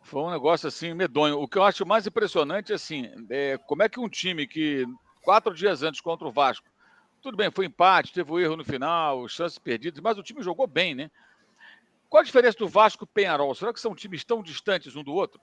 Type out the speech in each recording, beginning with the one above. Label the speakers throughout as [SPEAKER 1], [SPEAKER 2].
[SPEAKER 1] Foi um negócio assim medonho. O que eu acho mais impressionante assim, como é que um time que 4 dias antes contra o Vasco, tudo bem, foi empate, teve o erro no final, chances perdidas, mas o time jogou bem, né? Qual a diferença do Vasco e o Peñarol? Será que são times tão distantes um do outro?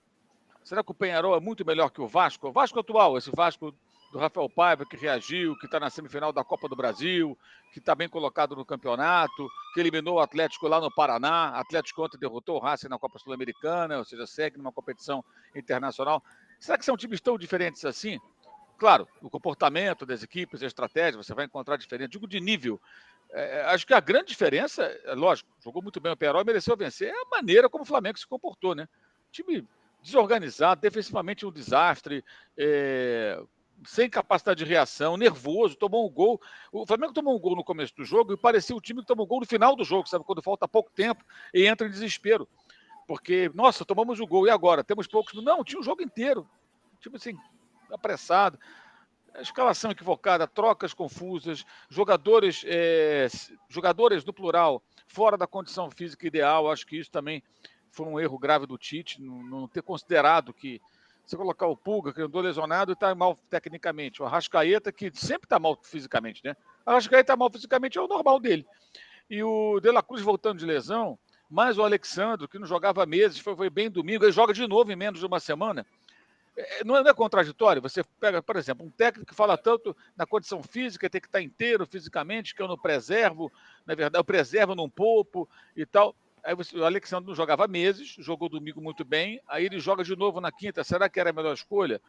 [SPEAKER 1] Será que o Peñarol é muito melhor que o Vasco? O Vasco atual, esse Vasco do Rafael Paiva, que reagiu, que está na semifinal da Copa do Brasil, que está bem colocado no campeonato, que eliminou o Atlético lá no Paraná. Atlético ontem derrotou o Racing na Copa Sul-Americana, ou seja, segue numa competição internacional. Será que são times tão diferentes assim? Claro, o comportamento das equipes, a estratégia, você vai encontrar diferente. Digo de nível. Acho que a grande diferença, lógico, jogou muito bem o Peñarol e mereceu vencer, é a maneira como o Flamengo se comportou, né? Time desorganizado, defensivamente um desastre, sem capacidade de reação, nervoso, tomou um gol. O Flamengo tomou um gol no começo do jogo e parecia o time que tomou um gol no final do jogo, sabe? Quando falta pouco tempo e entra em desespero. Porque, nossa, tomamos o gol, e agora? Temos poucos. Não, tinha o jogo inteiro. Tipo assim, apressado. Escalação equivocada, trocas confusas, jogadores no plural, fora da condição física ideal. Acho que isso também foi um erro grave do Tite, não ter considerado que você colocar o Pulga, que andou lesionado e está mal tecnicamente, o Arrascaeta, que sempre está mal fisicamente, né? O Arrascaeta está mal fisicamente, é o normal dele. E o De La Cruz voltando de lesão, mais o Alexandre, que não jogava há meses, foi bem domingo, ele joga de novo em menos de uma semana. Não é contraditório? Você pega, por exemplo, um técnico que fala tanto na condição física, tem que estar inteiro fisicamente, que eu não preservo, na verdade, eu preservo, não poupo e tal. Aí o Alexandre não jogava há meses, jogou domingo muito bem, aí ele joga de novo na quinta. Será que era a melhor escolha?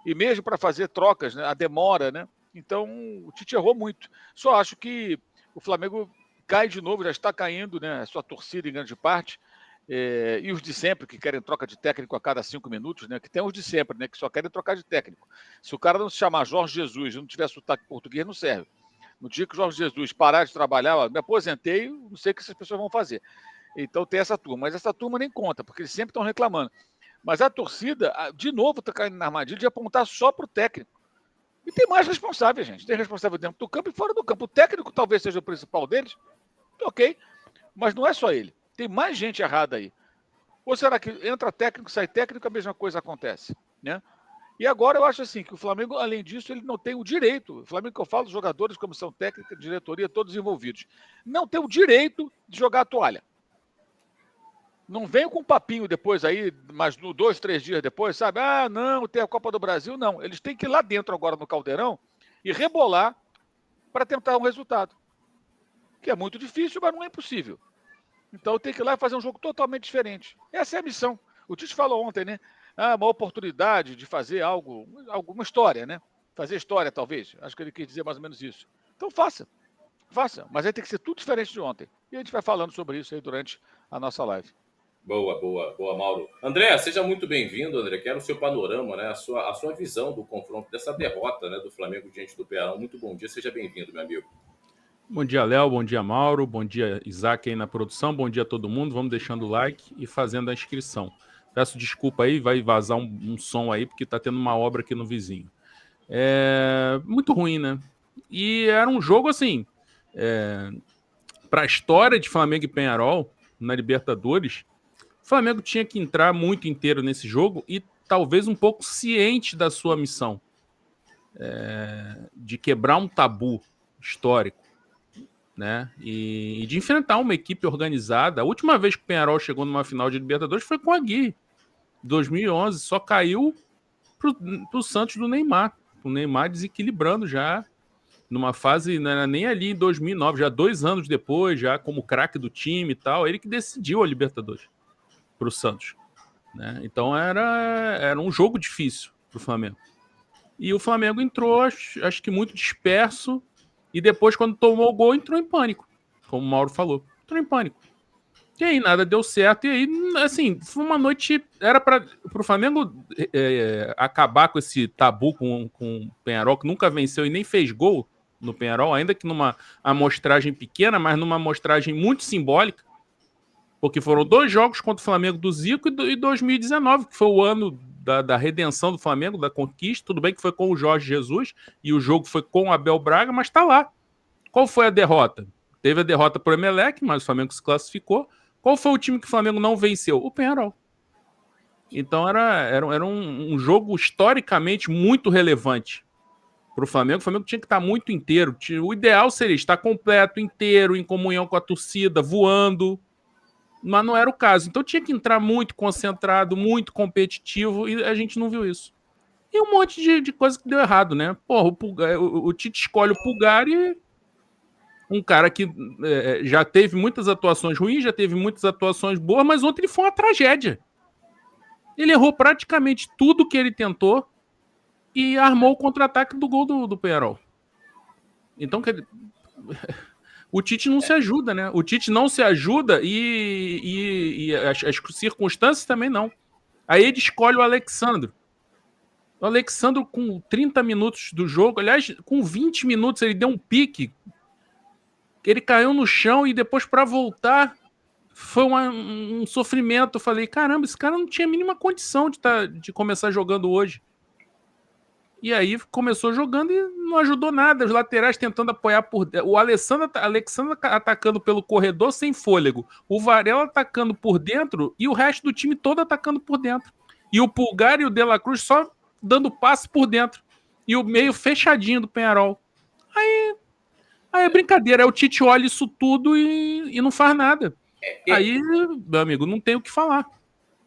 [SPEAKER 1] E mesmo para fazer trocas, né, a demora, né? Então, o Tite errou muito. Só acho que o Flamengo cai de novo, já está caindo, né? A sua torcida em grande parte. E os de sempre, que querem troca de técnico a cada 5 minutos, né? Que tem os de sempre, né? Que só querem trocar de técnico. Se o cara não se chamar Jorge Jesus e não tiver sotaque português, não serve. No dia que o Jorge Jesus parar de trabalhar, ó, me aposentei, não sei o que essas pessoas vão fazer. Então tem essa turma. Mas essa turma nem conta, porque eles sempre estão reclamando. Mas a torcida, de novo, está caindo na armadilha de apontar só para o técnico. E tem mais responsáveis, gente. Tem responsável dentro do campo e fora do campo. O técnico talvez seja o principal deles, ok. Mas não é só ele. Tem mais gente errada aí. Ou será que entra técnico, sai técnico, a mesma coisa acontece, né? E agora eu acho assim, que o Flamengo, além disso, ele não tem o direito. O Flamengo que eu falo, os jogadores, comissão técnica, diretoria, todos envolvidos, não tem o direito de jogar a toalha. Não venham com um papinho depois aí, mas 2, 3 dias depois, sabe? Ah, não, tem a Copa do Brasil. Não, eles têm que ir lá dentro agora no Caldeirão e rebolar para tentar um resultado. Que é muito difícil, mas não é impossível. Então tem que ir lá e fazer um jogo totalmente diferente. Essa é a missão. O Tite falou ontem, né? Uma oportunidade de fazer algo, alguma história, né? Fazer história, talvez. Acho que ele quis dizer mais ou menos isso. Então faça. Mas aí tem que ser tudo diferente de ontem. E a gente vai falando sobre isso aí durante a nossa live.
[SPEAKER 2] Boa, Mauro. André, seja muito bem-vindo, André. Quero o seu panorama, né? A sua visão do confronto, dessa derrota, né, do Flamengo diante do Peñarol. Muito bom dia, seja bem-vindo, meu amigo.
[SPEAKER 3] Bom dia, Léo. Bom dia, Mauro. Bom dia, Isaac aí na produção. Bom dia a todo mundo. Vamos deixando o like e fazendo a inscrição. Peço desculpa aí, vai vazar um som aí, porque tá tendo uma obra aqui no vizinho. Muito ruim, né? E era um jogo assim, para a história de Flamengo e Peñarol na Libertadores, o Flamengo tinha que entrar muito inteiro nesse jogo e talvez um pouco ciente da sua missão, de quebrar um tabu histórico, né? E de enfrentar uma equipe organizada. A última vez que o Peñarol chegou numa final de Libertadores foi com a Gui, 2011, só caiu pro Santos do Neymar. O Neymar desequilibrando já numa fase, não era nem ali em 2009, já 2 anos depois, já como craque do time e tal, ele que decidiu a Libertadores pro Santos, né? Então era um jogo difícil pro Flamengo. E o Flamengo entrou, acho que muito disperso, e depois, quando tomou o gol, entrou em pânico, como o Mauro falou. Entrou em pânico. E aí nada deu certo. E aí, assim, foi uma noite. Era para o Flamengo acabar com esse tabu com o Peñarol, que nunca venceu e nem fez gol no Peñarol, ainda que numa amostragem pequena, mas numa amostragem muito simbólica. Porque foram 2 jogos contra o Flamengo do Zico e 2019, que foi o ano da redenção do Flamengo, da conquista. Tudo bem que foi com o Jorge Jesus e o jogo foi com o Abel Braga, mas tá lá. Qual foi a derrota? Teve a derrota pro Emelec, mas o Flamengo se classificou. Qual foi o time que o Flamengo não venceu? O Peñarol. Então era um jogo historicamente muito relevante para o Flamengo. O Flamengo tinha que estar muito inteiro. O ideal seria estar completo, inteiro, em comunhão com a torcida, voando. Mas não era o caso. Então tinha que entrar muito concentrado, muito competitivo, e a gente não viu isso. E um monte de coisa que deu errado, né? Porra, o Tite escolhe o Pulgari, um cara que já teve muitas atuações ruins, já teve muitas atuações boas, mas ontem ele foi uma tragédia. Ele errou praticamente tudo que ele tentou e armou o contra-ataque do gol do Peñarol. Então, o Tite não se ajuda, né? O Tite não se ajuda e as circunstâncias também não. Aí ele escolhe o Alexandro. O Alexandro, com 30 minutos do jogo, aliás, com 20 minutos, ele deu um pique. Ele caiu no chão e depois, para voltar, foi um sofrimento. Eu falei, caramba, esse cara não tinha a mínima condição de começar jogando hoje. E aí começou jogando e não ajudou nada. Os laterais tentando apoiar por dentro. O Alexandre atacando pelo corredor sem fôlego. O Varela atacando por dentro e o resto do time todo atacando por dentro. E o Pulgar e o De La Cruz só dando passe por dentro. E o meio fechadinho do Peñarol. Aí é brincadeira. Aí o Tite olha isso tudo e não faz nada. Aí, meu amigo, não tem o que falar.